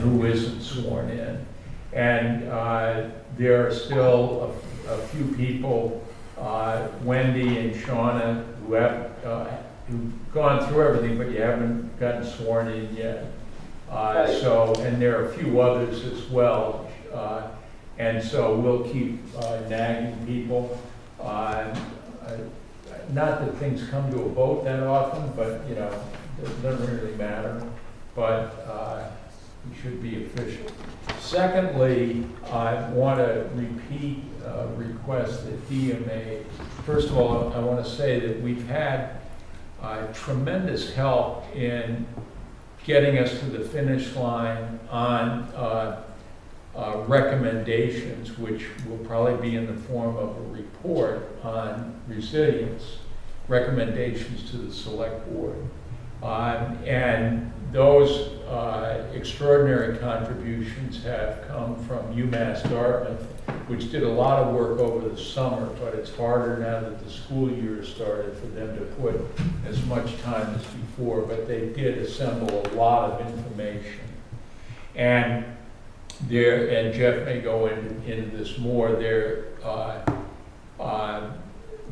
who isn't sworn in. And there are still a few people, Wendy and Shauna, who have who've gone through everything, but you haven't gotten sworn in yet. So, and there are a few others as well. And so we'll keep nagging people. Not that things come to a vote that often, but you know, it doesn't really matter. But we should be efficient. Secondly, I want to repeat a request that Dia made. First of all, I want to say that we've had tremendous help in getting us to the finish line on recommendations, which will probably be in the form of a report on resilience, recommendations to the select board. And those extraordinary contributions have come from UMass Dartmouth, which did a lot of work over the summer, but it's harder now that the school year started for them to put as much time as before, but they did assemble a lot of information. And Jeff may go into this more, their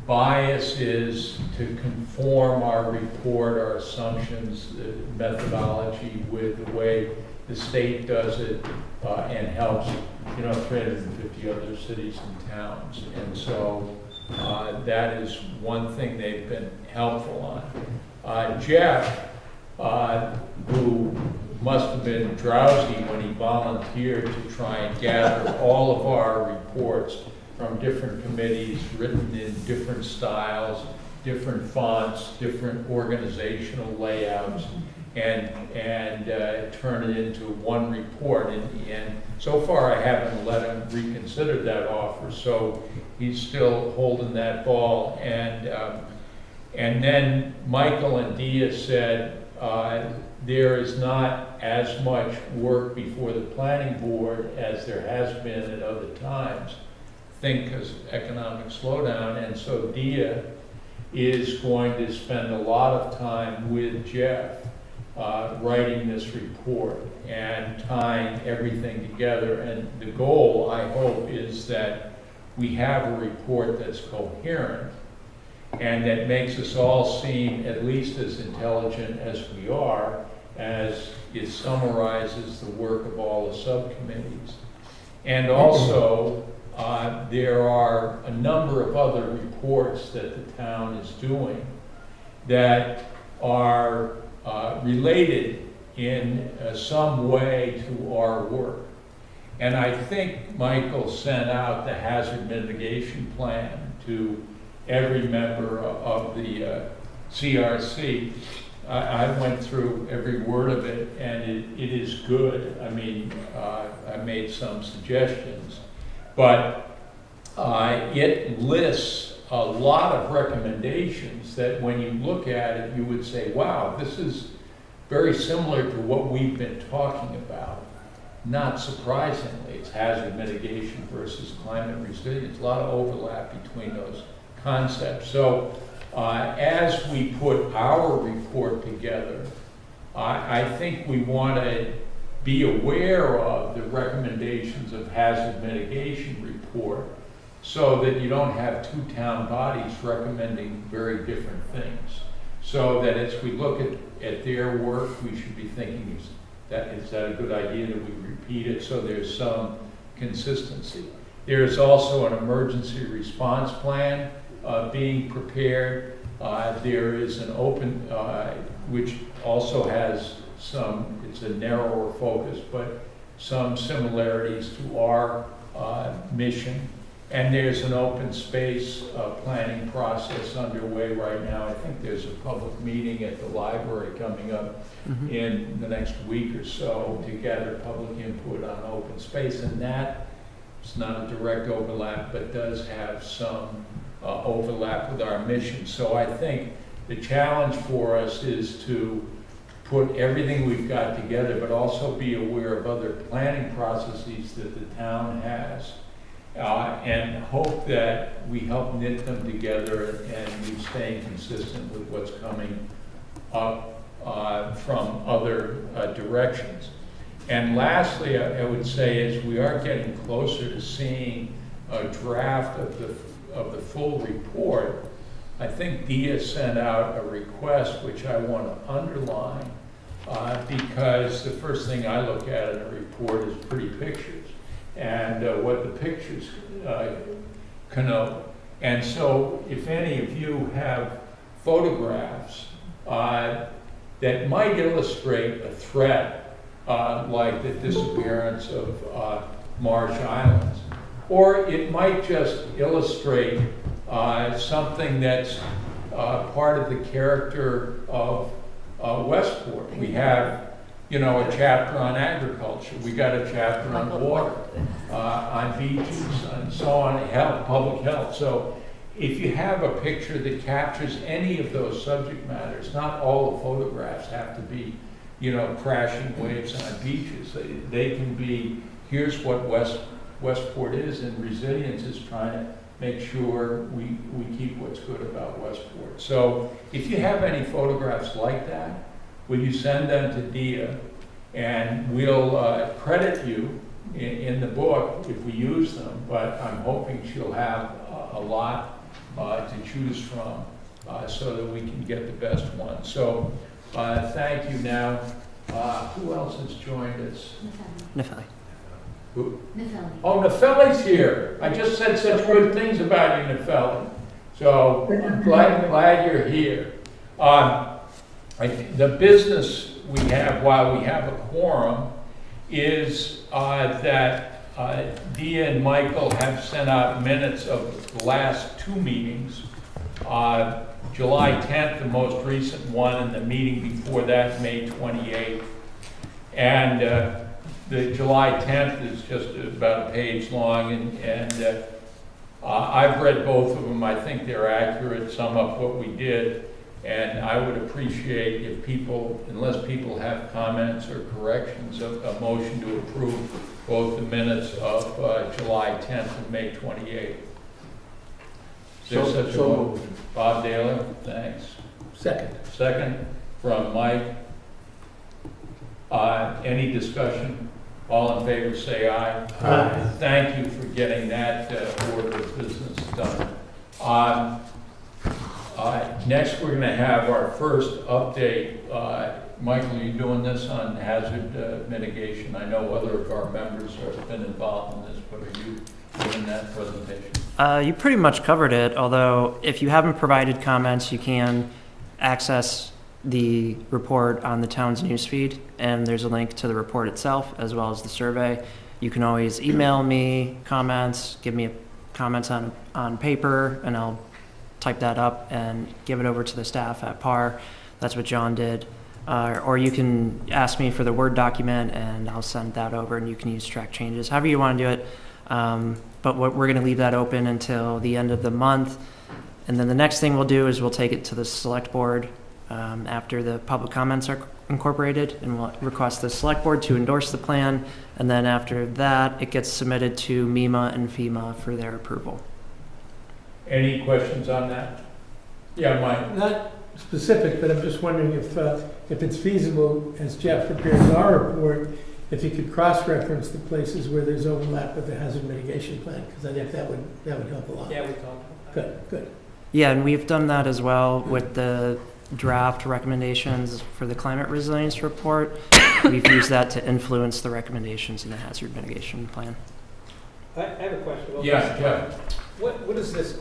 bias is to conform our report, our assumptions, the methodology with the way the state does it and helps, you know, 350 other cities and towns. And so that is one thing they've been helpful on. Jeff, who must have been drowsy when he volunteered to try and gather all of our reports from different committees, written in different styles, different fonts, different organizational layouts, and turn it into one report. And so far I haven't let him reconsider that offer, so he's still holding that ball. And then Michael and Dia said there is not as much work before the planning board as there has been at other times. Think because economic slowdown, and so Dia is going to spend a lot of time with Jeff writing this report and tying everything together. And the goal, I hope, is that we have a report that's coherent and that makes us all seem at least as intelligent as we are, as it summarizes the work of all the subcommittees. And also, there are a number of other reports that the town is doing that are related in some way to our work. And I think Michael sent out the hazard mitigation plan to every member of the CRC. I went through every word of it, and it is good. I mean, I made some suggestions, but it lists a lot of recommendations that when you look at it, you would say, wow, this is very similar to what we've been talking about. Not surprisingly, it's hazard mitigation versus climate resilience, a lot of overlap between those concepts. So as we put our report together, I think we want to be aware of the recommendations of hazard mitigation report so that you don't have two town bodies recommending very different things. So that as we look at their work, we should be thinking, is that a good idea that we repeat it so there's some consistency. There is also an emergency response plan being prepared. There is an open, which also has some, it's a narrower focus, but some similarities to our mission. And there's an open space planning process underway right now. I think there's a public meeting at the library coming up in the next week or so to gather public input on open space. And that is not a direct overlap, but does have some overlap with our mission. So I think the challenge for us is to put everything we've got together, but also be aware of other planning processes that the town has. And hope that we help knit them together and we stay consistent with what's coming up from other directions. And lastly, I would say is we are getting closer to seeing a draft of the full report. I think Dia sent out a request, which I want to underline, because the first thing I look at in a report is pretty pictures and what the pictures connote. And so if any of you have photographs that might illustrate a threat, like the disappearance of Marsh Islands, or it might just illustrate something that's part of the character of Westport. We have, you know, a chapter on agriculture. We got a chapter on water, on beaches, and so on, health, public health. So if you have a picture that captures any of those subject matters, not all the photographs have to be, you know, crashing waves on beaches. They can be, here's what Westport is, and Resilience is trying to make sure we keep what's good about Westport. So if you have any photographs like that, will you send them to Dia, and we'll credit you in the book if we use them, but I'm hoping she'll have a lot to choose from so that we can get the best one. So thank you. Now, who else has joined us? Nefeli. Who? Nefeli. Oh, Nefeli's here. I just said such good things about you, Nefeli. So I'm glad you're here. The business we have while we have a quorum is that Dia and Michael have sent out minutes of the last two meetings. July 10th, the most recent one, and the meeting before that, May 28th. And the July 10th is just about a page long, and I've read both of them. I think they're accurate, sum up what we did, and I would appreciate if people, unless people have comments or corrections, a motion to approve both the minutes of July 10th and May 28th. Is there such a motion? Bob Daly, thanks. Second from Mike. Any discussion? All in favor say aye. Aye. Thank you for getting that order of business done. Next, we're going to have our first update. Michael, are you doing this on hazard mitigation? I know other of our members have been involved in this, but are you doing that presentation? You pretty much covered it, although if you haven't provided comments, you can access the report on the town's newsfeed, and there's a link to the report itself as well as the survey. You can always email me comments, give me comments on paper, and I'll type that up and give it over to the staff at PAR. That's what John did. Or you can ask me for the Word document, and I'll send that over, and you can use track changes, however you want to do it. But we're going to leave that open until the end of the month. And then the next thing we'll do is we'll take it to the select board after the public comments are incorporated, and we'll request the select board to endorse the plan. And then after that, it gets submitted to MEMA and FEMA for their approval. Any questions on that? Yeah, Mike. Not specific, but I'm just wondering if it's feasible, as Jeff prepares our report, if you could cross-reference the places where there's overlap with the hazard mitigation plan, because I think that would help a lot. Yeah, we talked about that. Good. Yeah, and we've done that as well with the draft recommendations for the climate resilience report. We've used that to influence the recommendations in the hazard mitigation plan. I have a question. About Yeah, this. yeah. What does this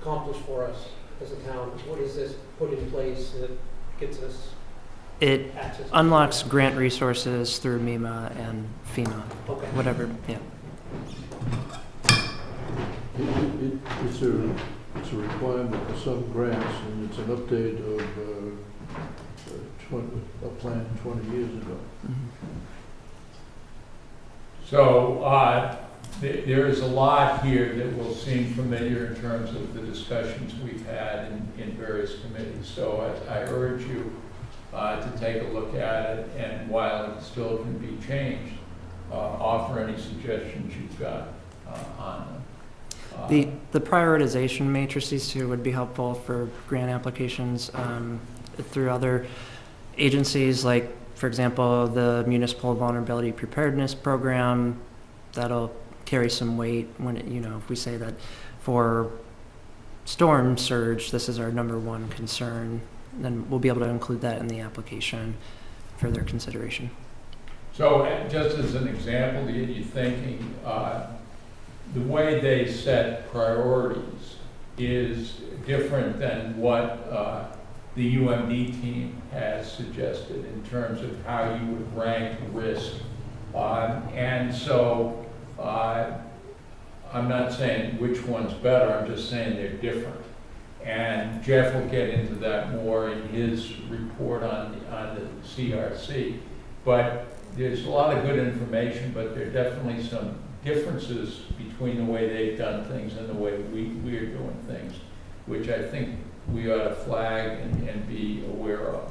accomplish for us as a town? What does this put in place that gets us It access? unlocks grant resources through MEMA and FEMA, Okay. whatever, yeah. It's a requirement for some grants, and it's an update of a plan 20 years ago. So there is a lot here that will seem familiar in terms of the discussions we've had in various committees. So I urge you to take a look at it, and while it still can be changed, offer any suggestions you've got on them. The prioritization matrices too would be helpful for grant applications through other agencies. Like for example, the Municipal Vulnerability Preparedness Program, that'll carry some weight when if we say that for storm surge, this is our #1 concern, then we'll be able to include that in the application for their consideration. So just as an example, to get you thinking, the way they set priorities is different than what the UMD team has suggested in terms of how you would rank risk. And so I'm not saying which one's better, I'm just saying they're different. And Jeff will get into that more in his report on the CRC. But there's a lot of good information, but there are definitely some differences between the way they've done things and the way we are doing things, which I think we ought to flag and be aware of.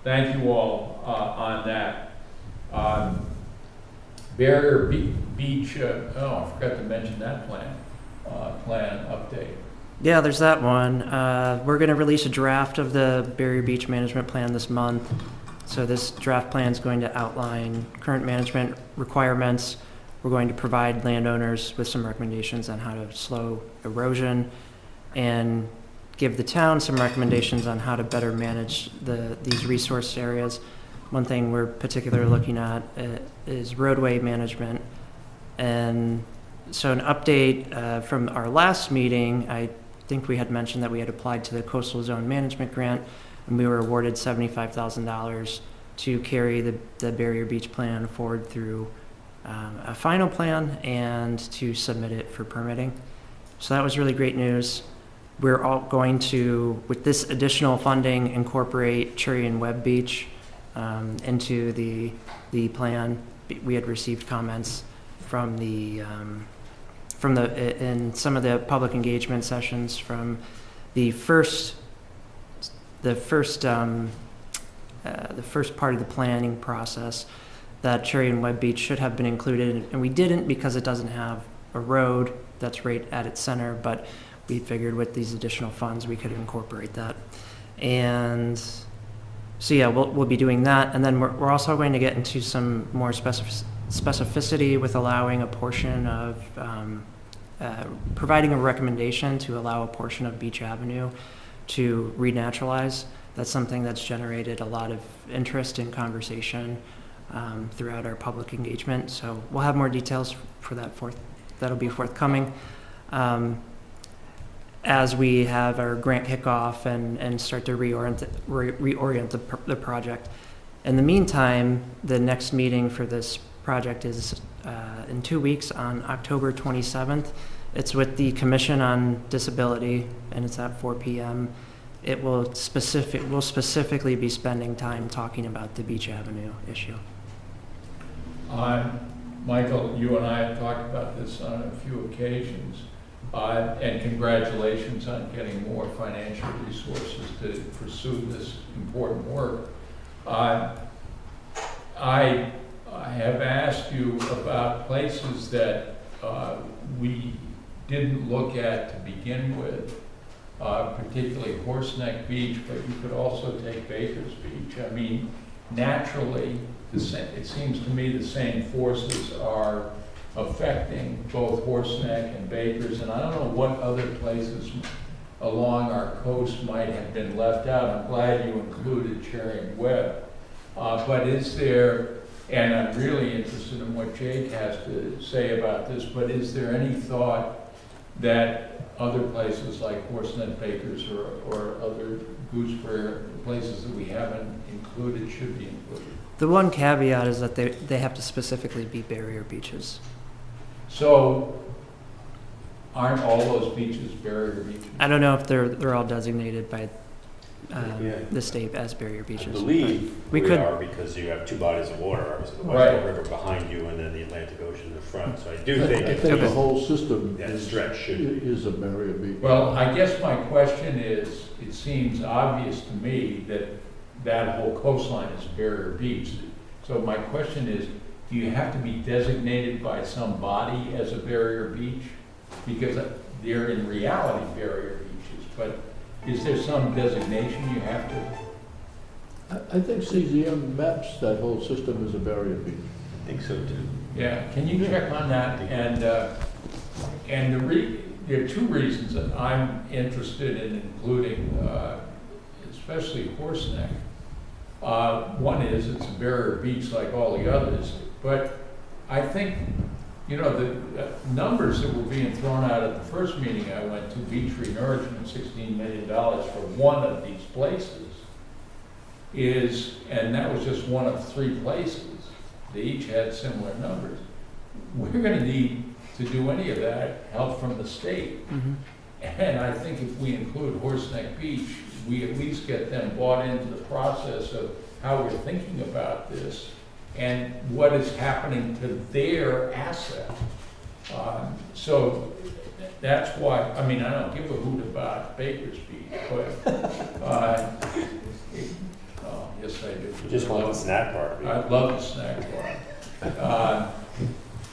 Thank you all on that. Barrier Beach, I forgot to mention that plan update. Yeah, there's that one. We're going to release a draft of the Barrier Beach Management Plan this month. So this draft plan is going to outline current management requirements. We're going to provide landowners with some recommendations on how to slow erosion and give the town some recommendations on how to better manage these resource areas. One thing we're particularly looking at is roadway management. And so an update from our last meeting, I think we had mentioned that we had applied to the Coastal Zone Management Grant, and we were awarded $75,000 to carry the Barrier Beach plan forward through a final plan and to submit it for permitting. So that was really great news. We're all going to, with this additional funding, incorporate Cherry and Webb Beach into the plan. We had received comments from in some of the public engagement sessions from the first part of the planning process that Cherry and Webb Beach should have been included, and we didn't because it doesn't have a road that's right at its center, but we figured with these additional funds we could incorporate that. And so yeah, we'll be doing that, and then we're also going to get into some more specificity with allowing a portion of providing a recommendation to allow a portion of Beach Avenue to renaturalize. That's something that's generated a lot of interest and conversation throughout our public engagement. So we'll have more details for that that'll be forthcoming as we have our grant kickoff and start to reorient the project. In the meantime, the next meeting for this project is in 2 weeks on October 27th. It's with the Commission on Disability, and it's at 4 p.m. We'll specifically be spending time talking about the Beach Avenue issue. Michael, you and I have talked about this on a few occasions, and congratulations on getting more financial resources to pursue this important work. I have asked you about places that we didn't look at to begin with, particularly Horseneck Beach, but you could also take Baker's Beach. I mean, naturally, it seems to me the same forces are affecting both Horseneck and Baker's, and I don't know what other places along our coast might have been left out. I'm glad you included Cherry and Webb. But is there, and I'm really interested in what Jake has to say about this, but is there any thought that other places like Horseneck, Baker's, or other Gooseberry, places that we haven't included should be included? The one caveat is that they have to specifically be barrier beaches. So aren't all those beaches barrier beaches? I don't know if they're all designated by the state as barrier I beaches. believe We we could- are, because you have two bodies of water, obviously the Right. West River behind you and then the Atlantic Ocean in the front. So I do I think think the whole system that is stretch should. a barrier beach. Well, I guess my question is, it seems obvious to me that that whole coastline is barrier beach. So my question is, do you have to be designated by some body as a barrier beach? Because they're in reality barrier beaches, but is there some designation you have to? I think CZM maps that whole system as a barrier beach. I think so too. Yeah, can you check on that? And there are two reasons that I'm interested in including, especially Horseneck. One is it's a barrier beach like all the others, but I think, you know, the numbers that were being thrown out at the first meeting I went to, beach renourishment, $16 million for one of these places, is, and that was just one of 3 places. They each had similar numbers. We're gonna need to do any of that, help from the state. Mhm. And I think if we include Horseneck Beach, we at least get them bought into the process of how we're thinking about this and what is happening to their asset. So that's why, I mean, I don't give a hoot about Baker's Beach, but, oh, yes, I do. You just want the snack bar. I love the snack bar.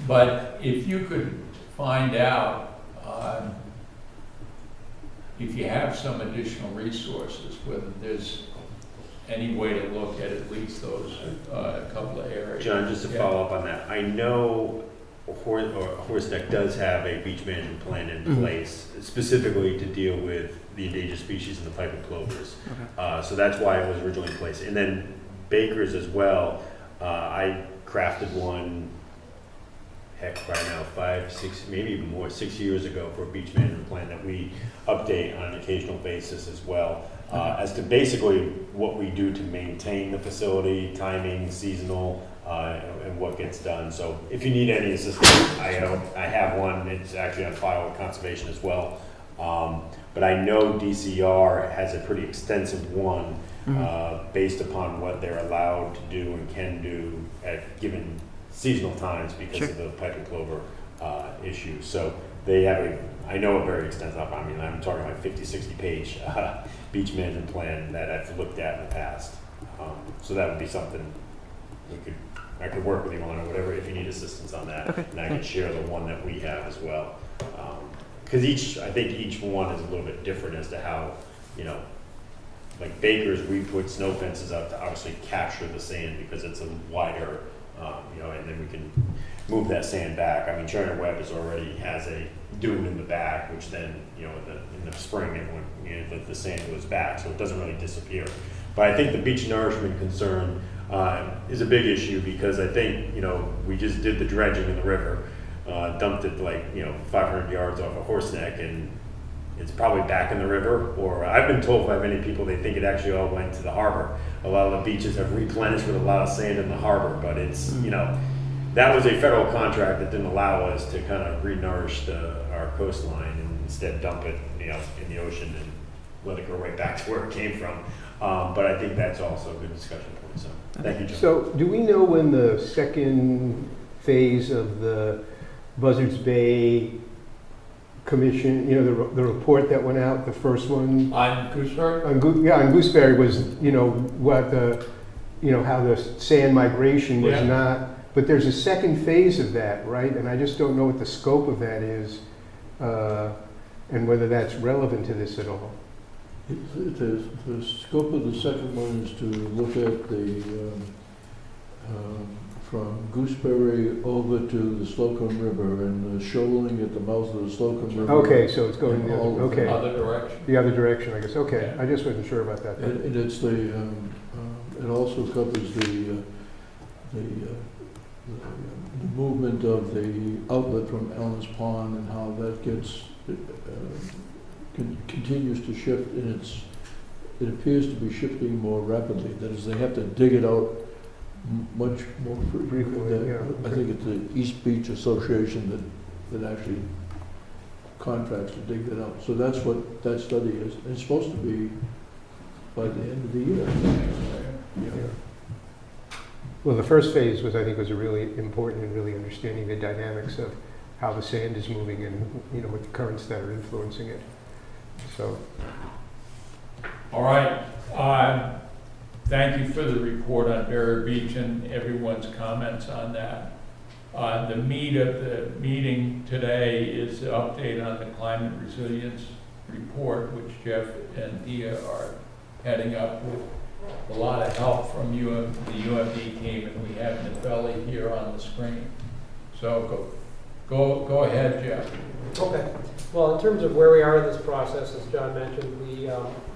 But if you could find out, if you have some additional resources, whether there's any way to look at least those, couple of areas. John, just to Yeah. follow up on that, I know Horseneck does have a beach management plan in Mhm. place specifically to deal with the endangered species and the piping plovers. Okay. So that's why it was originally in place. And then Baker's as well, I crafted one, heck, by now, 5, 6, maybe even more, 6 years ago for a beach management plan that we update on an occasional basis as well. As to basically what we do to maintain the facility, timing, seasonal, and what gets done. So if you need any assistance, I have one. It's actually on file with conservation as well. But I know DCR has a pretty extensive one based upon what they're allowed to do and can do at given seasonal times because Sure. of the pike and clover issue. So they have I know a very extensive, I mean, I'm talking like 50, 60 page beach management plan that I've looked at in the past. So that would be something I could work with you on or whatever if you need assistance on that. Okay. And I can share the one that we have as well. Because I think each one is a little bit different as to how, you know, like Baker's, we put snow fences up to obviously capture the sand because it's a wider, you know, and then we can move that sand back. I mean, Turner Webb already has a dune in the back, which then, you know, in the spring, and when the sand goes back, so it doesn't really disappear. But I think the beach nourishment concern is a big issue because I think, you know, we just did the dredging in the river, dumped it like, you know, 500 yards off of Horseneck, and it's probably back in the river, or I've been told by many people they think it actually all went to the harbor. A lot of the beaches have replenished with a lot of sand in the harbor, but it's, you know, that was a federal contract that didn't allow us to kind of re-nourish our coastline and instead dump it, you know, in the ocean and let it go right back to where it came from. But I think that's also a good discussion point, so thank you, John. So do we know when the second phase of the Buzzards Bay Commission, you know, the report that went out, the first one? On Gooseberry? On Gooseberry was, you know, what the, you know, how the sand migration was Yeah. not, but there's a second phase of that, right? And I just don't know what the scope of that is, and whether that's relevant to this at all. The scope of the second one is to look at the, from Gooseberry over to the Slocum River and the shoaling at the mouth of the Slocum River. Okay, so it's going, And all of okay, Other direction? the other direction, I guess, okay. Yeah. I just wasn't sure about that. And it's the, it also covers the movement of the outlet from Allen's Pond and how that gets, continues to shift, and it appears to be shifting more rapidly. That is, they have to dig it out much more frequently. Frequently, yeah, I think it's the East Beach Association that actually contracts to dig that out. So that's what that study is. And it's supposed to be by the end of the year. Yeah. Well, the first phase was, I think, was really important in really understanding the dynamics of how the sand is moving and, you know, what the currents that are influencing it. So, All right. Thank you for the report on Barrier Beach and everyone's comments on that. The meat of the meeting today is the update on the climate resilience report, which Jeff and Dia are heading up with a lot of help from the UMD team, and we have Nefelli here on the screen. So go ahead, Jeff. Okay. Well, in terms of where we are in this process, as John mentioned, we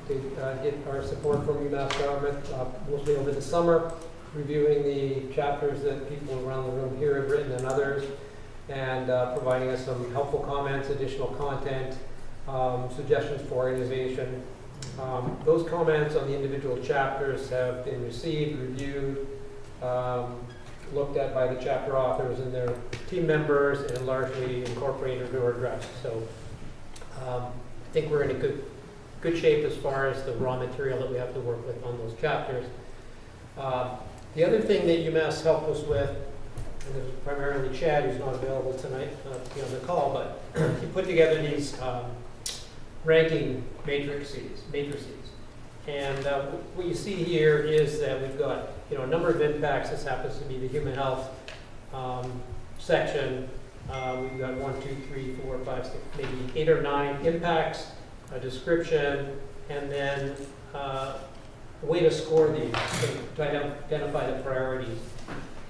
did get our support from UMass government, mostly over the summer, reviewing the chapters that people around the room here have written and others, and providing us some helpful comments, additional content, suggestions for organization. Those comments on the individual chapters have been received, reviewed, looked at by the chapter authors and their team members, and largely incorporated or addressed. So I think we're in a good shape as far as the raw material that we have to work with on those chapters. The other thing that UMass helped us with, and it was primarily Chad, who's not available tonight to be on the call, but he put together these ranking matrices. And what you see here is that we've got a number of impacts. This happens to be the human health section. We've got 1, 2, 3, 4, 5, 6, maybe 8 or 9 impacts, a description, and then a way to score these, to identify the priorities.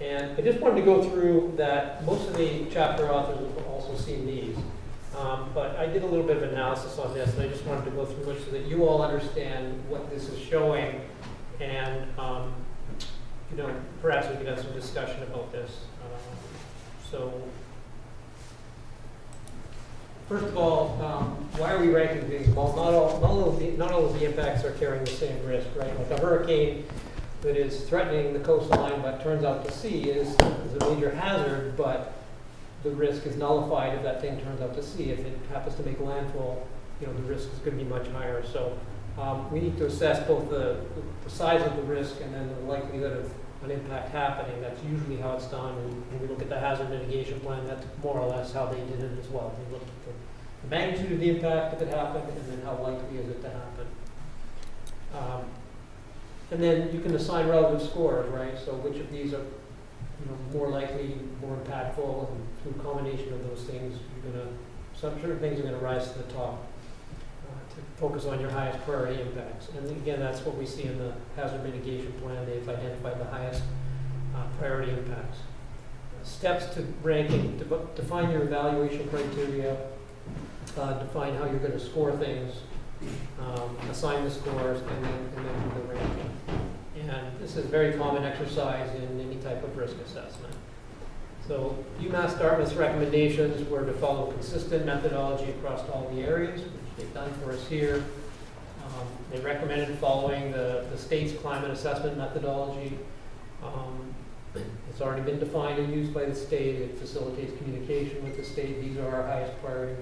And I just wanted to go through that. Most of the chapter authors have also seen these. But I did a little bit of analysis on this, and I just wanted to go through it so that you all understand what this is showing, and perhaps we could have some discussion about this. So, first of all, why are we ranking these? Well, not all of the impacts are carrying the same risk, right? Like a hurricane that is threatening the coastline, but turns out to sea is a major hazard, but the risk is nullified if that thing turns out to sea. If it happens to make landfall, the risk is going to be much higher. So we need to assess both the size of the risk and then the likelihood of an impact happening. That's usually how it's done. And when we look at the hazard mitigation plan, that's more or less how they did it as well. They looked at the magnitude of the impact if it happened, and then how likely is it to happen. And then you can assign relative scores, right? So which of these are more likely, more impactful, and through a combination of those things, some certain things are going to rise to the top to focus on your highest priority impacts. And again, that's what we see in the hazard mitigation plan. They've identified the highest priority impacts. Steps to ranking: define your evaluation criteria, define how you're going to score things, assign the scores, and then do the ranking. And this is a very common exercise in any type of risk assessment. So UMass Dartmouth's recommendations were to follow consistent methodology across all the areas, which they've done for us here. They recommended following the state's climate assessment methodology. It's already been defined and used by the state. It facilitates communication with the state. These are our highest priority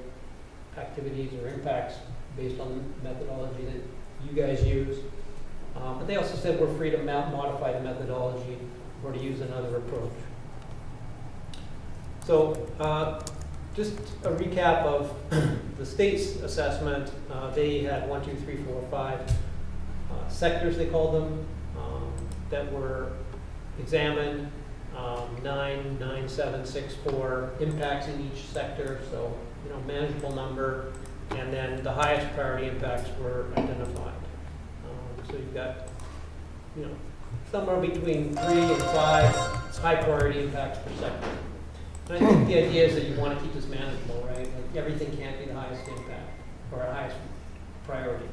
activities or impacts based on the methodology that you guys use. But they also said we're free to modify the methodology or to use another approach. So just a recap of the state's assessment. They had 1, 2, 3, 4, 5 sectors, they called them, that were examined. 9, 7, 6, 4 impacts in each sector, so manageable number, and then the highest priority impacts were identified. So you've got, somewhere between 3 and 5 high priority impacts per sector. And I think the idea is that you want to keep this manageable, right? Like everything can't be the highest impact or highest priority.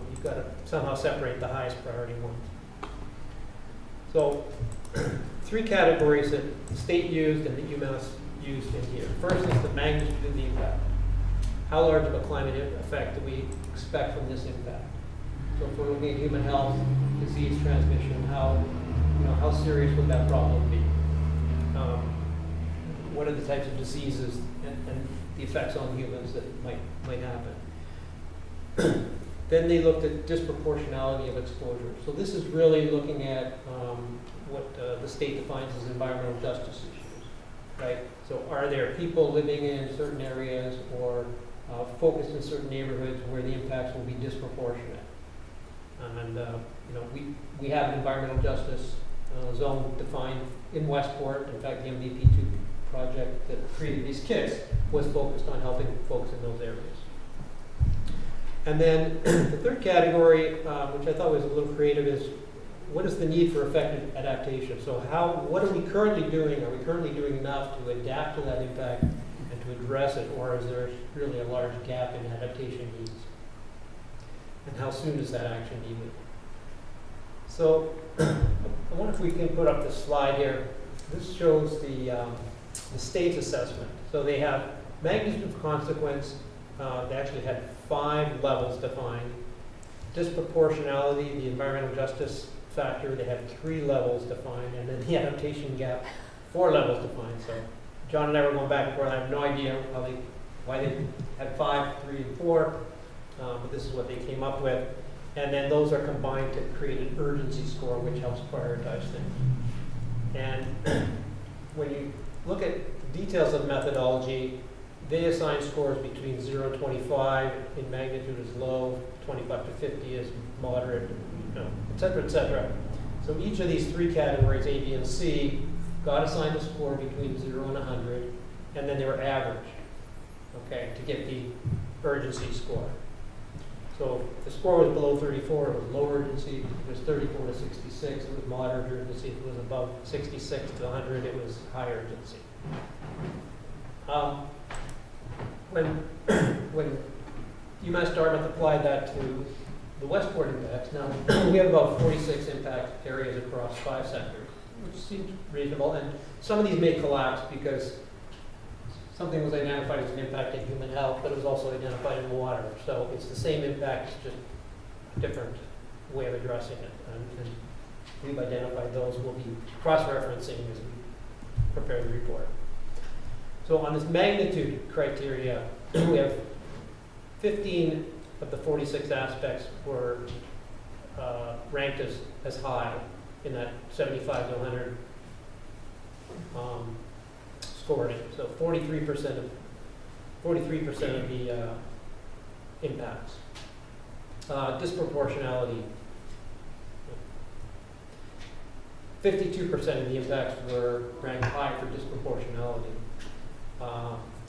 You've got to somehow separate the highest priority ones. So 3 categories that the state used and that UMass used in here. First is the magnitude of the impact. How large of a climate effect do we expect from this impact? So if we're looking at human health, disease transmission, how serious would that problem be? What are the types of diseases and the effects on humans that might happen? Then they looked at disproportionality of exposure. So this is really looking at what the state defines as environmental justice issues, right? So are there people living in certain areas or focused in certain neighborhoods where the impacts will be disproportionate? And we have an environmental justice zone defined in Westport. In fact, the MVP2 project that created these kits was focused on helping folks in those areas. And then the third category, which I thought was a little creative, is what is the need for effective adaptation? So what are we currently doing? Are we currently doing enough to adapt to that impact and to address it, or is there really a large gap in adaptation needs? And how soon is that action needed? So I wonder if we can put up this slide here. This shows the state's assessment. So they have magnitude of consequence. They actually had 5 levels defined. Disproportionality, the environmental justice factor, they had 3 levels defined, and then the adaptation gap, 4 levels defined. So John and I were going back and forth. I have no idea why they had 5, 3, and 4, but this is what they came up with. And then those are combined to create an urgency score, which helps prioritize things. And when you look at the details of methodology, they assign scores between 0 and 25 in magnitude is low, 25 to 50 is moderate, et cetera, et cetera. So each of these 3 categories, A, B, and C, got assigned a score between 0 and 100, and then they were averaged, okay, to get the urgency score. So if the score was below 34, it was low urgency. If it was 34 to 66, it was moderate urgency. If it was above 66 to 100, it was high urgency. When UMass Dartmouth applied that to the Westport impacts, now we have about 46 impact areas across 5 sectors, which seems reasonable. And some of these may collapse because something was identified as an impact in human health, but it was also identified in water. So it's the same impact, it's just a different way of addressing it. And we've identified those. We'll be cross-referencing as we prepare the report. So on this magnitude criteria, we have 15 of the 46 aspects were ranked as high in that 75 to 100 scoring. So 43% of the impacts. Disproportionality. 52% of the impacts were ranked high for disproportionality.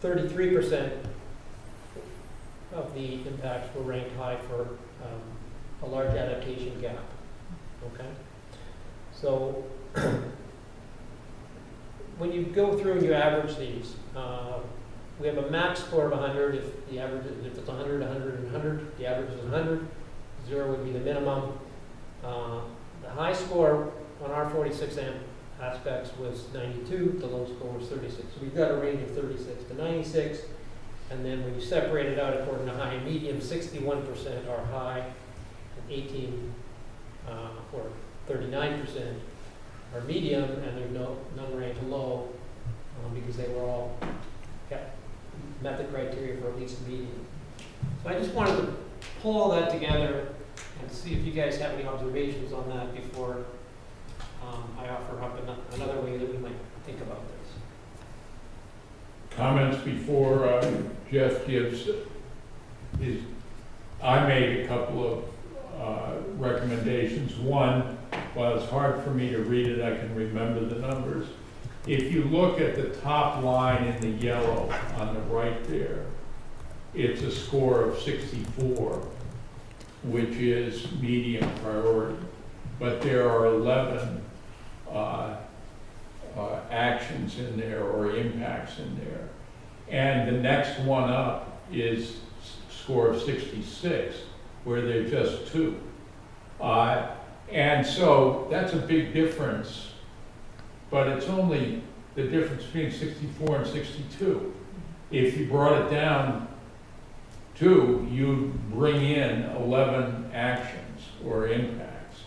33% of the impacts were ranked high for a large adaptation gap. Okay, so when you go through and you average these, we have a max score of 100. If the average, if it's 100, 100, and 100, the average is 100. 0 would be the minimum. The high score on our 46 aspects was 92. The low score was 36. So we've got a range of 36 to 96. And then when you separate it out according to high and medium, 61% are high, and 18 or 39% are medium, and there's none ranked low because they were all met the criteria for at least medium. So I just wanted to pull all that together and see if you guys have any observations on that before I offer up another way that we might think about this. Comments before Jeff gives I made a couple of recommendations. One, while it's hard for me to read it, I can remember the numbers. If you look at the top line in the yellow on the right there, it's a score of 64, which is medium priority. But there are 11 actions in there or impacts in there. And the next one up is score of 66, where they're just 2. And so that's a big difference, but it's only the difference between 64 and 62. If you brought it down 2, you bring in 11 actions or impacts.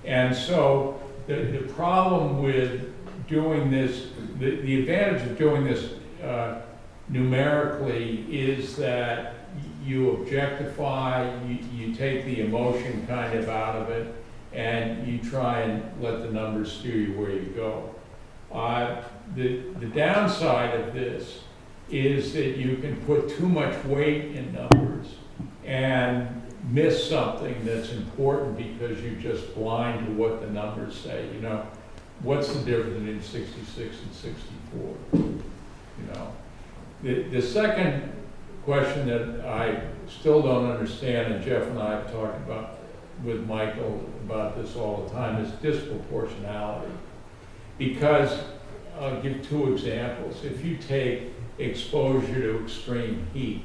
And so the problem with doing this, the advantage of doing this numerically is that you objectify, you take the emotion kind of out of it, and you try and let the numbers steer you where you go. The downside of this is that you can put too much weight in numbers and miss something that's important because you're just blind to what the numbers say. You know, what's the difference between 66 and 64? You know, the second question that I still don't understand, and Jeff and I have talked about with Michael about this all the time, is disproportionality. Because, I'll give two examples. If you take exposure to extreme heat,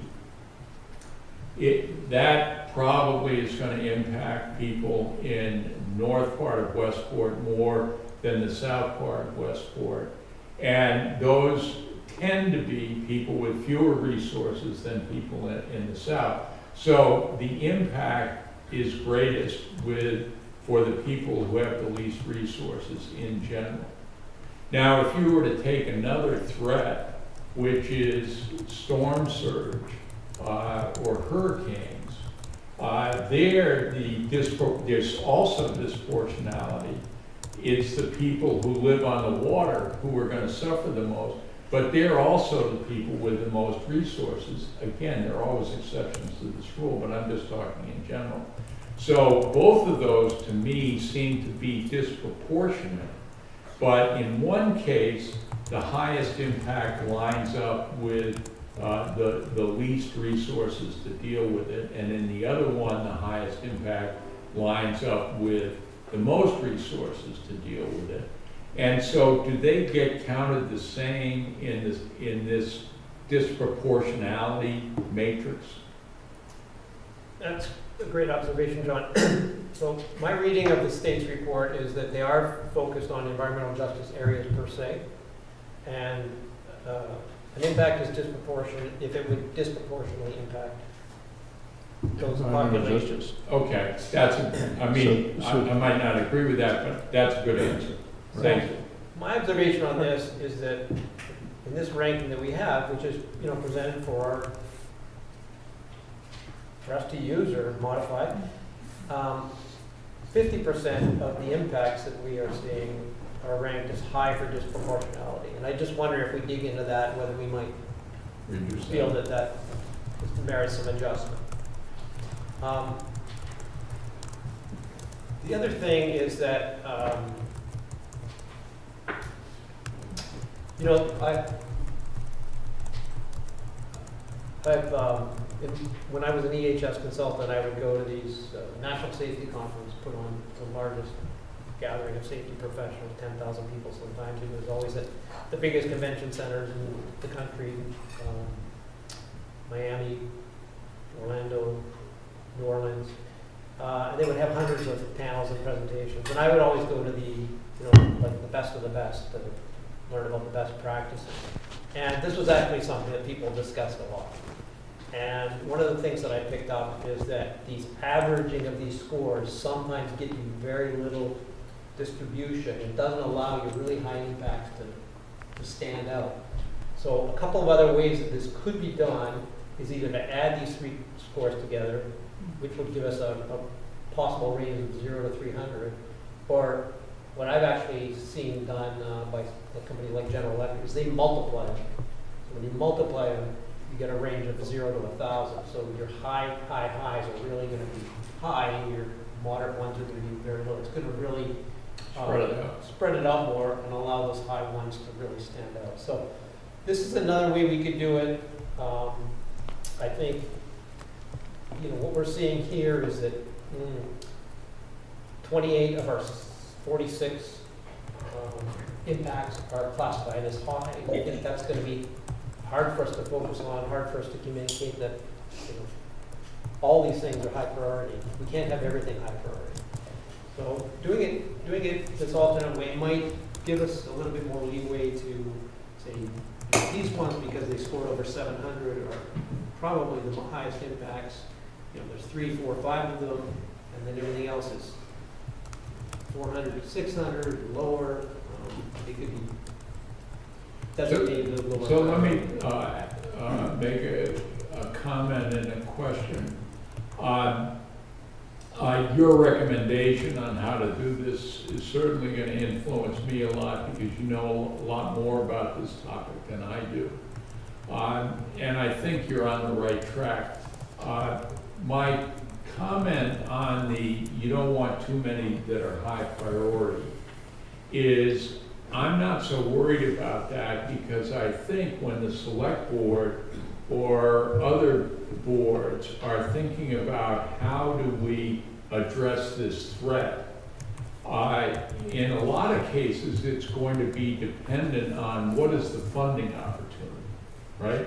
that probably is going to impact people in north part of Westport more than the south part of Westport. And those tend to be people with fewer resources than people in the south. So the impact is greatest for the people who have the least resources in general. Now, if you were to take another threat, which is storm surge or hurricanes, there's also disproportionality. It's the people who live on the water who are going to suffer the most, but they're also the people with the most resources. Again, there are always exceptions to this rule, but I'm just talking in general. So both of those, to me, seem to be disproportionate. But in one case, the highest impact lines up with the least resources to deal with it. And in the other one, the highest impact lines up with the most resources to deal with it. And so do they get counted the same in this disproportionality matrix? That's a great observation, John. So my reading of the state's report is that they are focused on environmental justice areas per se, and an impact is disproportionate if it would disproportionately impact those populations. Okay, I might not agree with that, but that's a good answer. Thank you. My observation on this is that in this ranking that we have, which is presented for us to use or modify, 50% of the impacts that we are seeing are ranked as high for disproportionality. And I just wonder if we dig into that, whether we might feel that merits some adjustment. The other thing is that, when I was an EHS consultant, I would go to these national safety conferences, put on the largest gathering of safety professionals, 10,000 people sometimes. It was always at the biggest convention centers in the country, Miami, Orlando, New Orleans. And they would have hundreds of panels and presentations. And I would always go to the best of the best to learn about the best practices. And this was actually something that people discussed a lot. And one of the things that I picked up is that these averaging of these scores sometimes get you very little distribution. It doesn't allow you really high impacts to stand out. So a couple of other ways that this could be done is either to add these three scores together, which would give us a possible range of 0 to 300, or what I've actually seen done by a company like General Electric is they multiply them. So when you multiply them, you get a range of 0 to 1,000. So your highs are really going to be high, and your moderate ones are going to be very low. It's going to really spread it out more and allow those high ones to really stand out. So this is another way we could do it. I think what we're seeing here is that 28 of our 46 impacts are classified as high. I think that's going to be hard for us to focus on, hard for us to communicate that all these things are high priority. We can't have everything high priority. So doing it this alternate way might give us a little bit more leeway to say these ones, because they scored over 700, are probably the highest impacts. There's 3, 4, 5 of them, and then everything else is 400 to 600 lower. It could be designated a little lower. So let me make a comment and a question. Your recommendation on how to do this is certainly going to influence me a lot, because you know a lot more about this topic than I do. And I think you're on the right track. My comment on you don't want too many that are high priority is I'm not so worried about that, because I think when the select board or other boards are thinking about how do we address this threat, in a lot of cases, it's going to be dependent on what is the funding opportunity, right?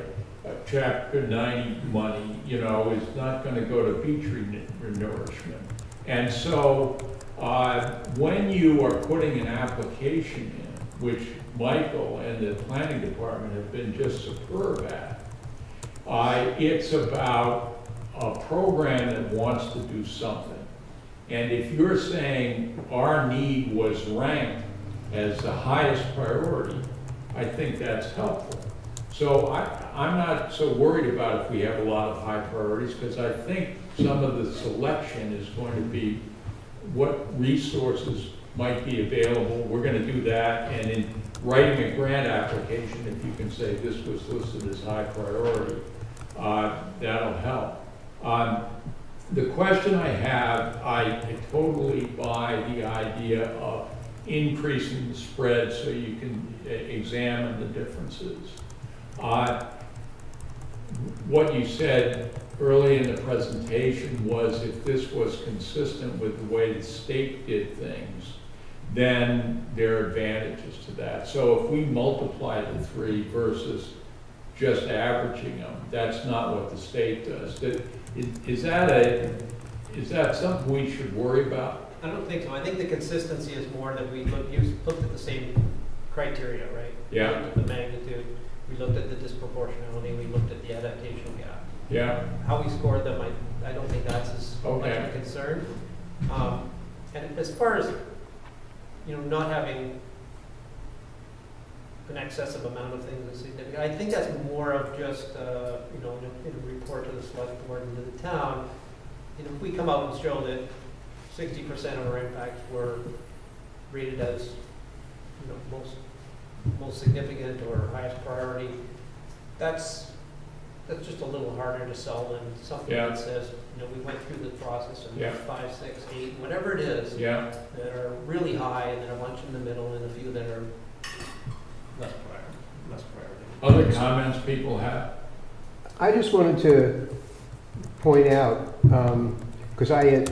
Chapter 90 money, you know, is not going to go to beach renourishment. And so when you are putting an application in, which Michael and the planning department have been just superb at, it's about a program that wants to do something. And if you're saying our need was ranked as the highest priority, I think that's helpful. So I'm not so worried about if we have a lot of high priorities, because I think some of the selection is going to be what resources might be available. We're going to do that, and in writing a grant application, if you can say this was listed as high priority, that'll help. The question I have, I totally buy the idea of increasing the spread so you can examine the differences. What you said early in the presentation was if this was consistent with the way the state did things, then there are advantages to that. So if we multiply the 3 versus just averaging them, that's not what the state does. Is that something we should worry about? I don't think so. I think the consistency is more that we looked at the same criteria, right? Yeah. We looked at the magnitude, we looked at the disproportionality, we looked at the adaptation gap. Yeah. How we scored them, I don't think that's as much Okay. of a concern. And as far as, not having an excessive amount of things that's significant, I think that's more of just, in a report to the select board and to the town. If we come out and show that 60% of our impacts were rated as, most significant or highest priority, that's just a little harder to sell than something Yeah. that says, we went through the process and Yeah. 5, 6, 8, whatever it is, Yeah. that are really high, and then a bunch in the middle, and a few that are less priority. Other comments people have? I just wanted to point out, because I had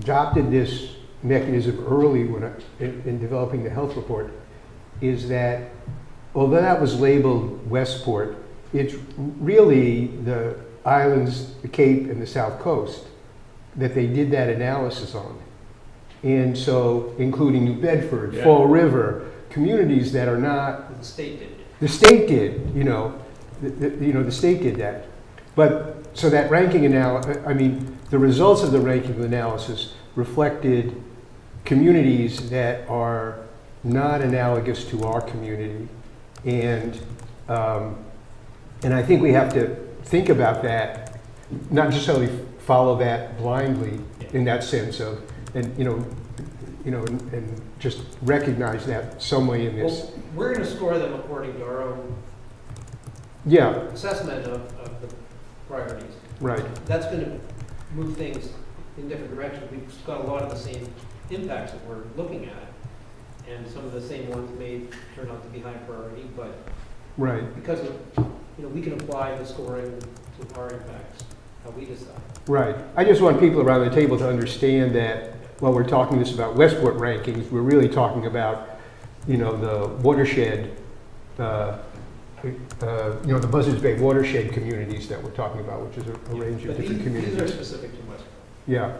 adopted this mechanism early in developing the health report, is that although that was labeled Westport, it's really the islands, the Cape and the South Coast that they did that analysis on. And so, including New Bedford, Yeah. Fall River, communities that are not, The state did. the state did, the state did that. But, so that ranking the results of the ranking analysis reflected communities that are not analogous to our community. And I think we have to think about that, not necessarily follow that blindly in that sense of, and just recognize that some way in this. Well, we're going to score them according to our own Yeah, assessment of the priorities. right. That's going to move things in different directions. We've got a lot of the same impacts that we're looking at, and some of the same ones may turn out to be high priority, but Right, because of, we can apply the scoring to our impacts, how we decide. right. I just want people around the table to understand that while we're talking this about Westport rankings, we're really talking about, the watershed, the Buzzards Bay watershed communities that we're talking about, which is a range of But different these are communities. specific to Westport, Yeah,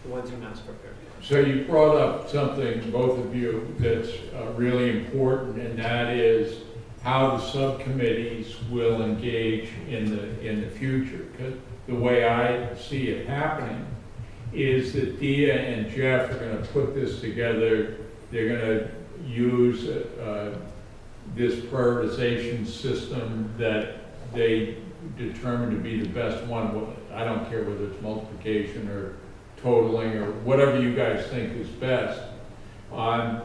the ones you mass prepared. So you brought up something, both of you, that's really important, and that is how the subcommittees will engage in the future. 'Cause the way I see it happening is that Dia and Jeff are going to put this together. They're going to use this prioritization system that they determine to be the best one. I don't care whether it's multiplication or totaling or whatever you guys think is best. And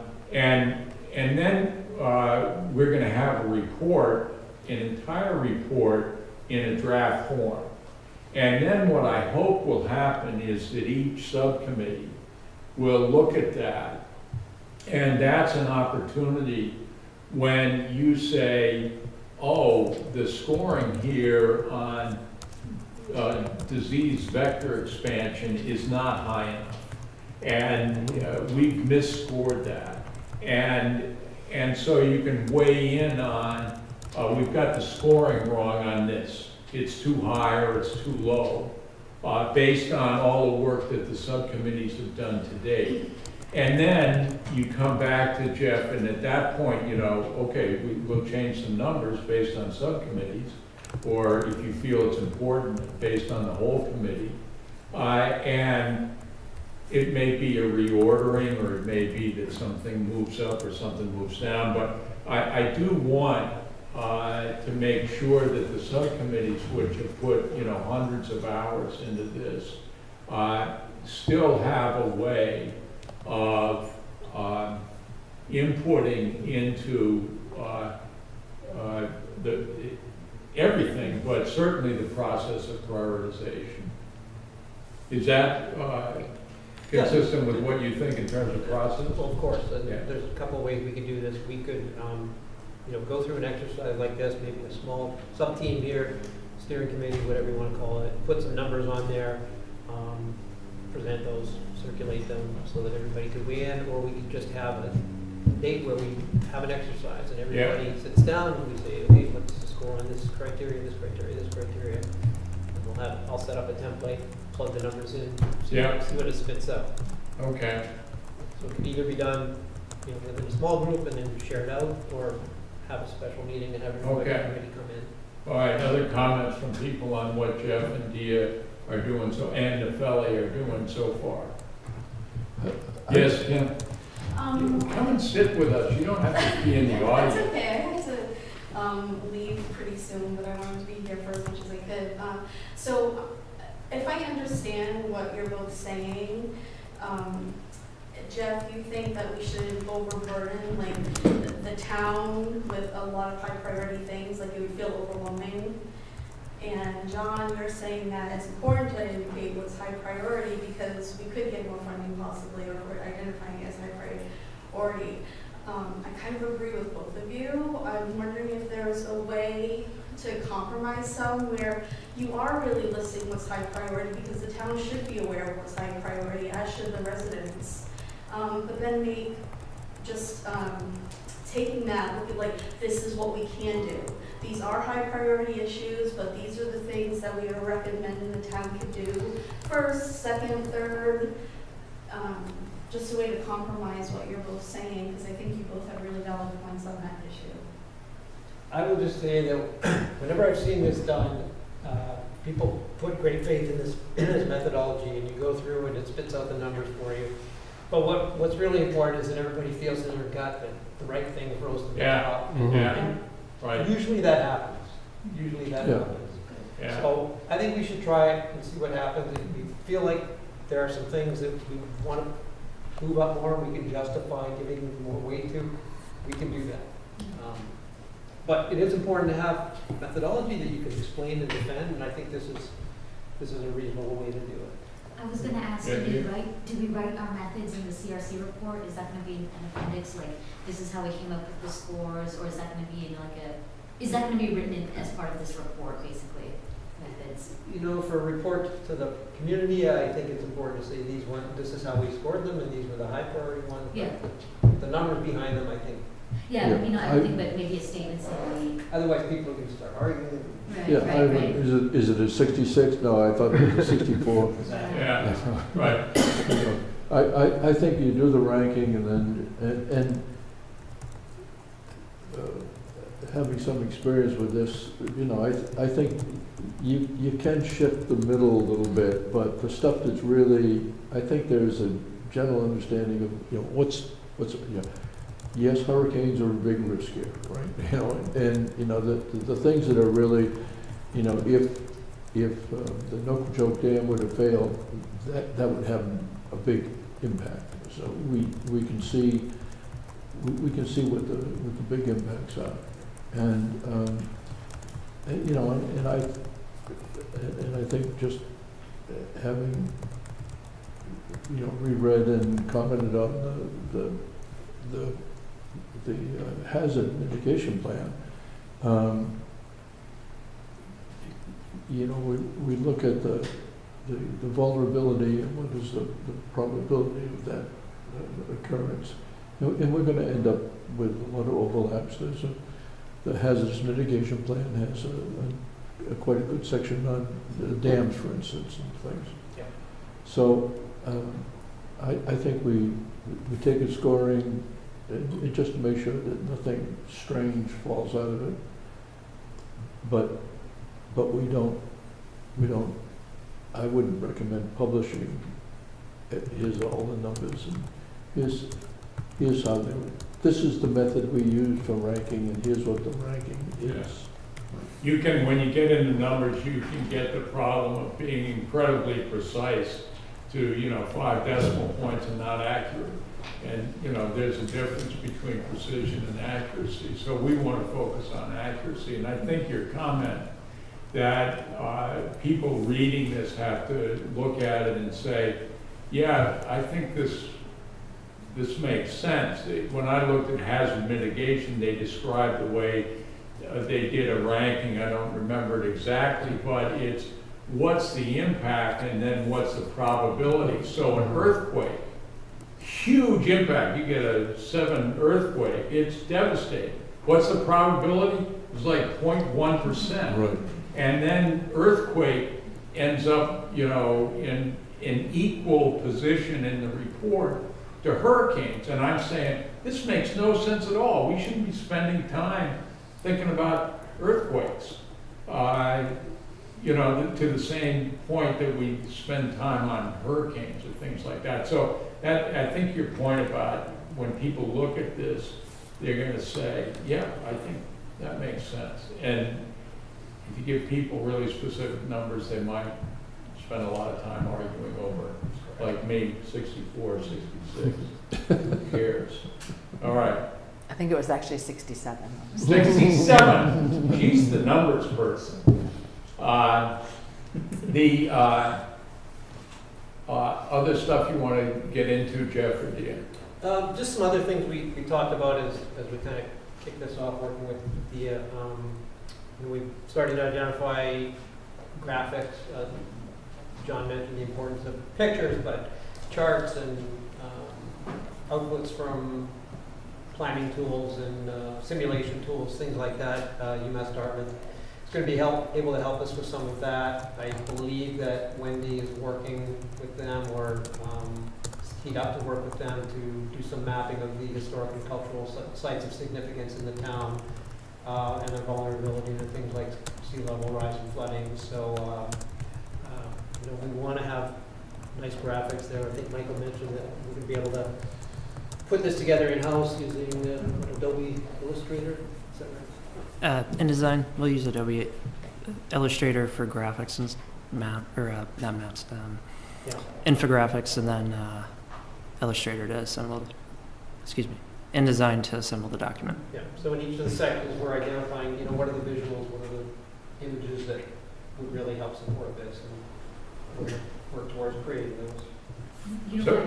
then we're going to have a report, an entire report in a draft form. And then what I hope will happen is that each subcommittee will look at that. And that's an opportunity when you say, oh, the scoring here on disease vector expansion is not high enough. And we've misscored that. And so you can weigh in on, we've got the scoring wrong on this. It's too high or it's too low, based on all the work that the subcommittees have done to date. And then you come back to Jeff, and at that point, you know, okay, we'll change some numbers based on subcommittees, or if you feel it's important, based on the whole committee. And it may be a reordering, or it may be that something moves up or something moves down, but I do want to make sure that the subcommittees, which have put, you know, hundreds of hours into this, still have a way of inputting into everything, but certainly the process of prioritization. Is that consistent with what you think in terms of process? Well, of course, Yeah. there's a couple of ways we could do this. We could, you know, go through an exercise like this, maybe a small sub-team here, steering committee, whatever you want to call it, put some numbers on there, present those, circulate them so that everybody could weigh in, or we could just have a date where we have an exercise and everybody sits down and we say, okay, what's the score on this criteria, this criteria, this criteria? And I'll set up a template, plug the numbers in, see what it spits out. Okay. So it could either be done, you know, within a small group and then share it out, or have a special meeting and have everybody come in. All right, other comments from people on what Jeff and Dia are doing, and Nepheli are doing so far? Yes, Kim? Come and sit with us. You don't have to be in the audience. That's okay. I had to leave pretty soon, but I wanted to be here for as much as I could. So if I understand what you're both saying, Jeff, you think that we should overburden like the town with a lot of high priority things, like it would feel overwhelming. And John, you're saying that it's important to indicate what's high priority because we could get more funding possibly, or we're identifying it as high priority. I kind of agree with both of you. I'm wondering if there's a way to compromise some where you are really listing what's high priority, because the town should be aware of what's high priority, as should the residents. But then make just taking that, look at like, this is what we can do. These are high priority issues, but these are the things that we are recommending the town could do first, second, third, just a way to compromise what you're both saying, because I think you both have really valid points on that issue. I will just say that whenever I've seen this done, people put great faith in this methodology, and you go through and it spits out the numbers for you. But what's really important is that everybody feels in their gut that the right thing rose to the top. Yeah, right. Usually that happens. Happens. Yeah. So I think we should try it and see what happens. If we feel like there are some things that we want to move up more, we can justify giving more weight to, we can do that. But it is important to have methodology that you can explain and defend, and I think this is a reasonable way to do it. I was going to ask, do we write our methods in the CRC report? Is that going to be an appendix, like this is how we came up with the scores, or is that going to be in like is that going to be written in as part of this report, basically, methods? You know, for a report to the community, I think it's important to say this is how we scored them, and these were the high priority ones. Yeah. The numbers behind them, I think. Yeah, you know, I think, but maybe a statement saying. Otherwise, people can start arguing. Right. Is it a 66? No, I thought it was a 64. Yeah, right. I think you do the ranking and having some experience with this, you know, I think you can shift the middle a little bit, but the stuff that's really, I think there's a general understanding of, you know, what's yes, hurricanes are a big risk here, right? You know, and you know the things that are really, you know, if the Nookjoke Dam would have failed, that would have a big impact. So we can see what the big impacts are, and you know, and I think just having, you know, reread and commented on the hazard mitigation plan, You know, we look at the vulnerability and what is the probability of that occurrence. And we're going to end up with a lot of overlaps. The hazardous mitigation plan has quite a good section on the dams, for instance, and things. Yeah. So I think we take a scoring just to make sure that nothing strange falls out of it. But we don't, I wouldn't recommend publishing, here's all the numbers, and here's how they, this is the method we use for ranking, and here's what the ranking is. You can, when you get into numbers, you can get the problem of being incredibly precise to, 5 decimal points and not accurate. And, there's a difference between precision and accuracy. So we want to focus on accuracy. And I think your comment that people reading this have to look at it and say, yeah, I think this makes sense. When I looked at hazard mitigation, they described the way they did a ranking. I don't remember it exactly, but it's what's the impact and then what's the probability. So an earthquake, huge impact. You get a 7 earthquake, it's devastating. What's the probability? It's like 0.1%. Right. And then earthquake ends up, in equal position in the report to hurricanes. And I'm saying, this makes no sense at all. We shouldn't be spending time thinking about earthquakes. To the same point that we spend time on hurricanes or things like that. So I think your point about when people look at this, they're going to say, yeah, I think that makes sense. And if you give people really specific numbers, they might spend a lot of time arguing over, like me, 64, 66. Who cares? All right. I think it was actually 67. 67. She's the numbers person. The other stuff you want to get into, Jeff, or do you? Just some other things we talked about as we kind of kick this off, working with the, we started to identify graphics. John mentioned the importance of pictures, but charts and outputs from planning tools and simulation tools, things like that. UMass Dartmouth is going to be able to help us with some of that. I believe that Wendy is working with them or teed up to work with them to do some mapping of the historic and cultural sites of significance in the town and their vulnerability to things like sea level rise and flooding. So we want to have nice graphics there. I think Michael mentioned that we're going to be able to put this together in-house using Adobe Illustrator. Is that right? InDesign, we'll use Adobe Illustrator for graphics and not maps, Yeah. infographics, and then Illustrator to assemble, InDesign to assemble the document. Yeah. So in each of the sections, we're identifying, what are the visuals, what are the images that would really help support this, and we're going to work towards creating those. So-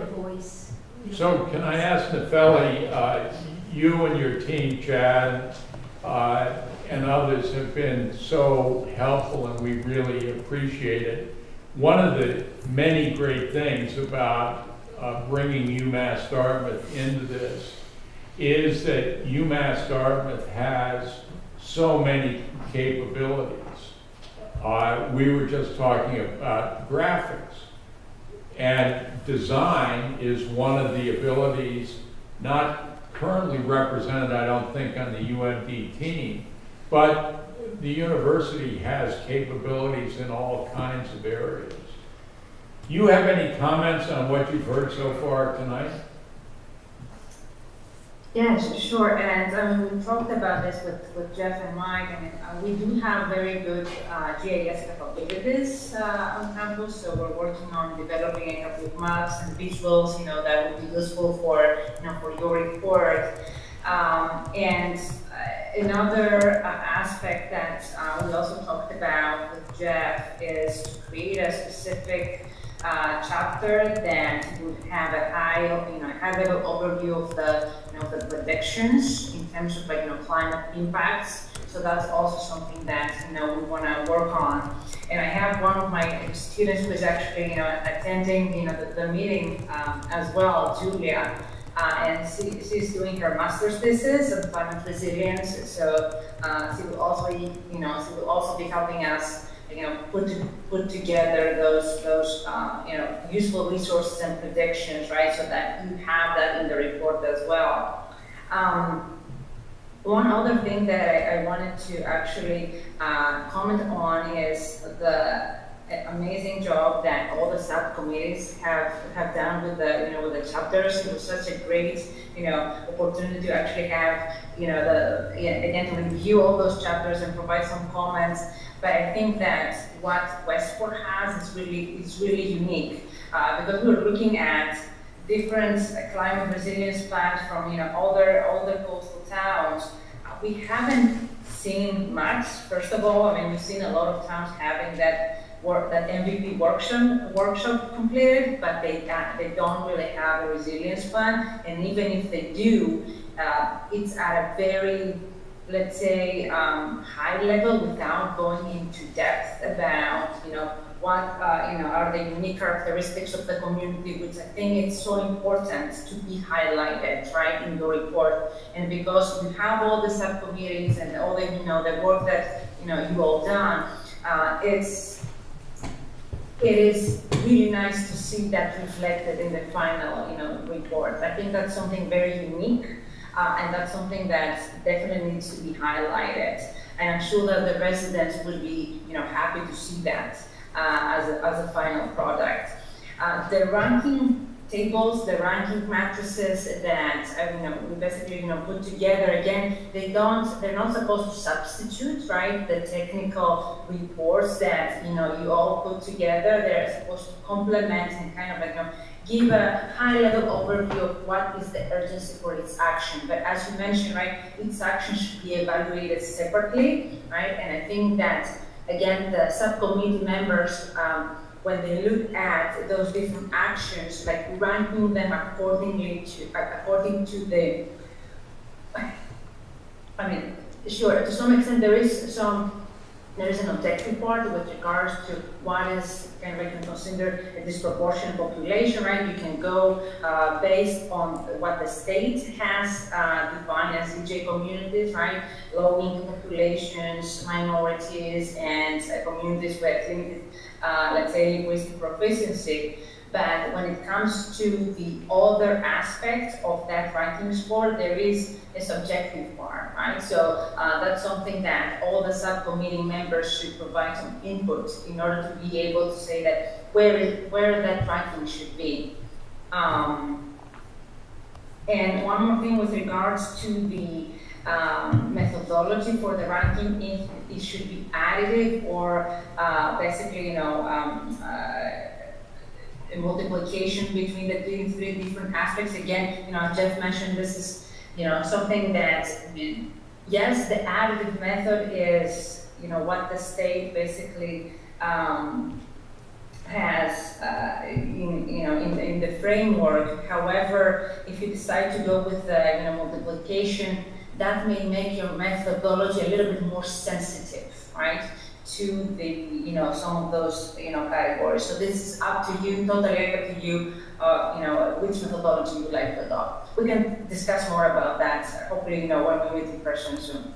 So can I ask Nepheli, you and your team, Chad, and others have been so helpful and we really appreciate it. One of the many great things about bringing UMass Dartmouth into this is that UMass Dartmouth has so many capabilities. We were just talking about graphics. And design is one of the abilities not currently represented, I don't think, on the UMD team, but the university has capabilities in all kinds of areas. You have any comments on what you've heard so far tonight? Yeah, sure. And we talked about this with Jeff and Mike. We do have very good GIS capabilities on campus, so we're working on developing a couple of maps and visuals, that would be useful for, for your report. And another aspect that we also talked about with Jeff is to create a specific chapter that would have a high-level overview of the, the predictions in terms of climate impacts. So that's also something that, we want to work on. And I have one of my students who is actually, attending, the meeting as well, Julia. And she's doing her master's thesis on climate resilience. So she will also, she will also be helping us, put together those useful resources and predictions, right? So that you have that in the report as well. One other thing that I wanted to actually comment on is the amazing job that all the subcommittees have done with the chapters. It was such a great opportunity to actually have again to review all those chapters and provide some comments. But I think that what Westport has is really unique because we're looking at different climate resilience plans from older coastal towns. We haven't seen much. First of all, we've seen a lot of towns having that MVP workshop completed, but they don't really have a resilience plan. And even if they do, it's at a very, let's say, high level without going into depth about what are the unique characteristics of the community, which I think it's so important to be highlighted, right, in the report. And because we have all the subcommittees and all the the work that you all done, it is really nice to see that reflected in the final report. I think that's something very unique, and that's something that definitely needs to be highlighted. And I'm sure that the residents will be happy to see that as a final product. The ranking tables, the ranking matrices that we basically put together, again, they're not supposed to substitute, right, the technical reports that you all put together. They're supposed to complement and kind of give a high-level overview of what is the urgency for its action. But as you mentioned, right, its action should be evaluated separately, right? And I think that, again, the subcommittee members, when they look at those different actions, like ranking them according to the, sure, to some extent there is an objective part with regards to what is kind of considered a disproportionate population, right? You can go based on what the state has defined as EJ communities, right? Low-income populations, minorities, and communities with limited, let's say, linguistic proficiency. But when it comes to the other aspects of that ranking score, there is a subjective part, right? So that's something that all the subcommittee members should provide some input in order to be able to say that where that ranking should be. And one more thing with regards to the methodology for the ranking, if it should be additive or basically, a multiplication between the three different aspects. Again, Jeff mentioned this is, something that, yes, the additive method is, what the state basically has, in the framework. However, if you decide to go with the, multiplication, that may make your methodology a little bit more sensitive, right, to the, some of those, categories. So this is up to you, totally up to you, which methodology you would like to adopt. We can discuss more about that, hopefully, when we meet in person soon.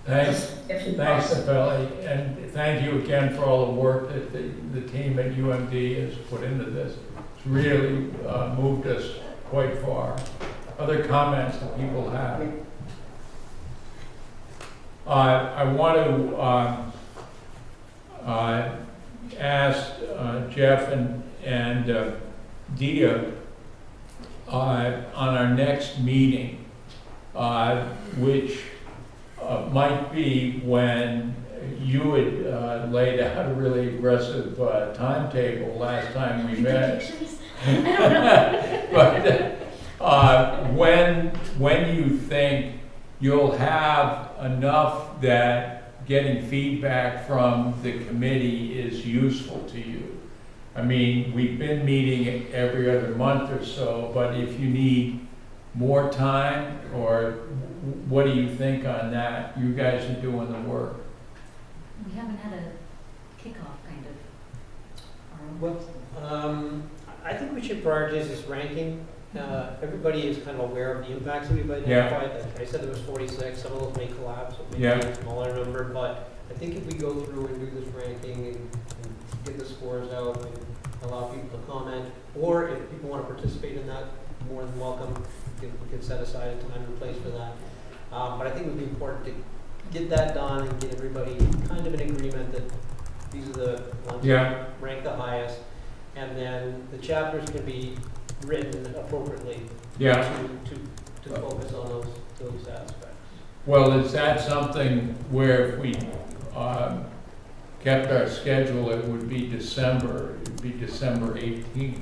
Thanks, Natalie, and thank you again for all the work that the team at UMD has put into this. It's really moved us quite far. Other comments that people have? I want to ask Jeff and Dia on our next meeting, which might be when you had laid out a really aggressive timetable last time we met. But when you think you'll have enough that getting feedback from the committee is useful to you. I mean, we've been meeting every other month or so, but if you need more time, or what do you think on that? You guys are doing the work. We haven't had a kickoff, kind of. Well, I think we should prioritize this ranking. Everybody is kind of aware of the impacts that we've identified. Like I said, there was 46. Some of those may collapse, it may be a smaller number. But I think if we go through and do this ranking and get the scores out and allow people to comment, or if people want to participate in that, more than welcome. We can set aside a time and place for that. But I think it would be important to get that done and get everybody kind of in agreement that these are the ones that rank the highest. And then the chapters can be written appropriately to focus on those aspects. Well, is that something where if we kept our schedule, it would be December, it would be December 18th.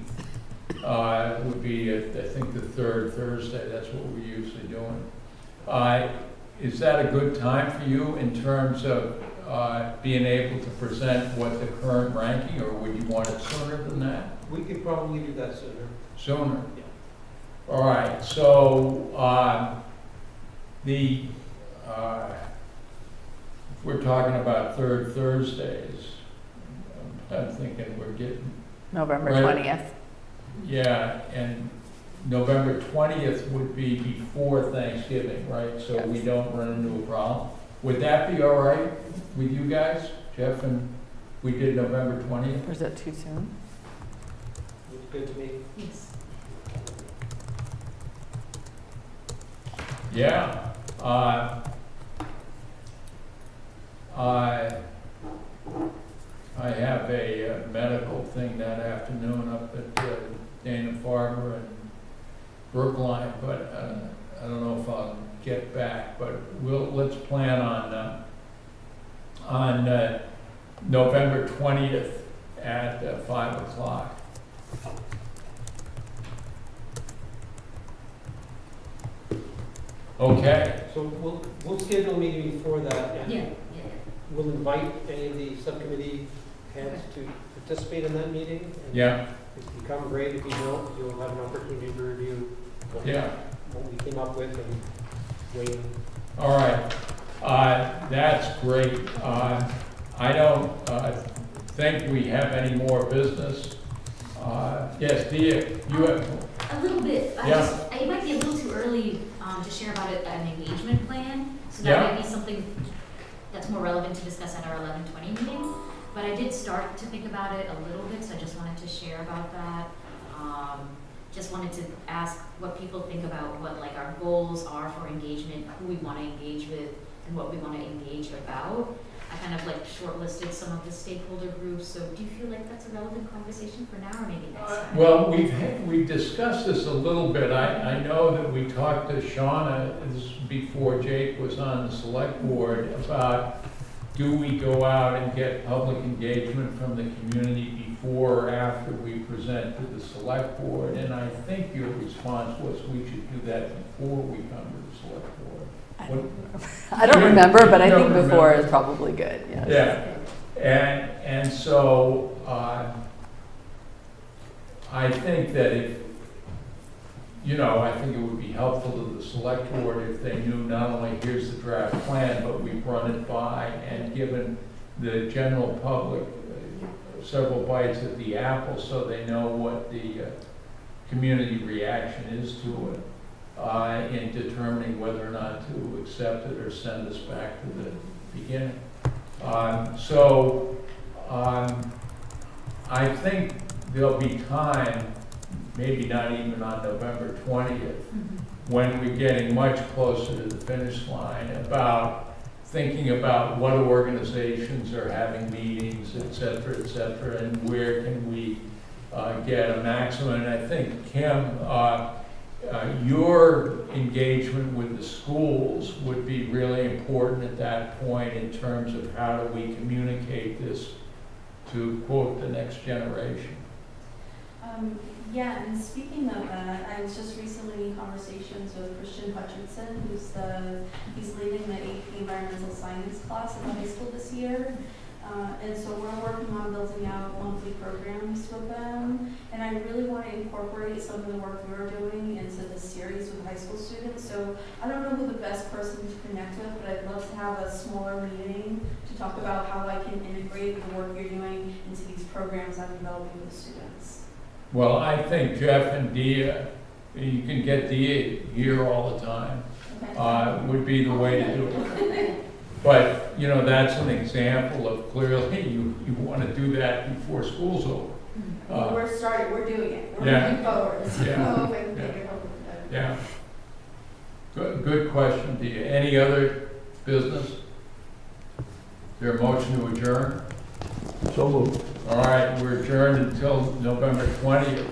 It would be, I think, the third Thursday. That's what we're usually doing. Is that a good time for you in terms of being able to present what the current ranking, or would you want it sooner than that? We could probably do that sooner. Sooner? Yeah. All right, so if we're talking about third Thursdays, I'm thinking we're getting... November Right. 20th. Yeah, and November 20th would be before Thanksgiving, right? So we don't run into a problem. Would that be all right with you guys, Jeff, and we did November 20th? Or is that too soon? Looks good to me. Yes. Yeah. I have a medical thing that afternoon up at Dana-Farber and Brookline, but I don't know if I'll get back. But let's plan on November 20th at 5 o'clock. Okay. So we'll schedule a meeting before that. And Yeah. we'll invite any of the subcommittee heads to participate in that meeting. And Yeah. if you come, great. If you don't, you'll have an opportunity to review what we came up with and weigh in. All right. That's great. I don't think we have any more business. Yes, Dia, you have... A little bit. Yeah. It might be a little too early to share about an engagement plan. So that Yeah. might be something that's more relevant to discuss at our 11:20 meeting. But I did start to think about it a little bit, so I just wanted to share about that. Just wanted to ask what people think about what like our goals are for engagement, who we want to engage with, and what we want to engage about. I kind of like shortlisted some of the stakeholder groups. So do you feel like that's a relevant conversation for now, or maybe next time? Well, we've discussed this a little bit. I know that we talked to Shauna this is before Jake was on the select board about do we go out and get public engagement from the community before or after we present to the select board? And I think your response was we should do that before we come to the select board. I don't remember, but I You think don't before remember. is probably good. Yes. Yeah, and so I think that if, I think it would be helpful to the select board if they knew not only here's the draft plan, but we've run it by and given the general public several bites at the apple so they know what the community reaction is to it. In determining whether or not to accept it or send us back to the beginning. I think there'll be time, maybe not even on November 20th, when we're getting much closer to the finish line, about thinking about what organizations are having meetings, et cetera, and where can we get a maximum. And I think, Kim, your engagement with the schools would be really important at that point in terms of how do we communicate this to, quote, the next generation. Yeah, and speaking of that, I was just recently in conversations with Christian Hutchinson, he's leading the AP Environmental Science class in the high school this year. And so we're working on building out monthly programs with them. And I really want to incorporate some of the work we're doing into this series with high school students. So I don't know who the best person to connect with, but I'd love to have a smaller meeting to talk about how I can integrate the work you're doing into these programs I'm developing with the students. Well, I think Jeff and Dia, you can get Dia here all the time, Okay. would be the way to do it. But, you know, that's an example of clearly you want to do that before school's over. We're doing it. We're Yeah. moving forward. So Yeah. we can take it over. Yeah. Good question, Dia. Any other business? Is there a motion to adjourn? So moved. All right, we're adjourned until November 20th.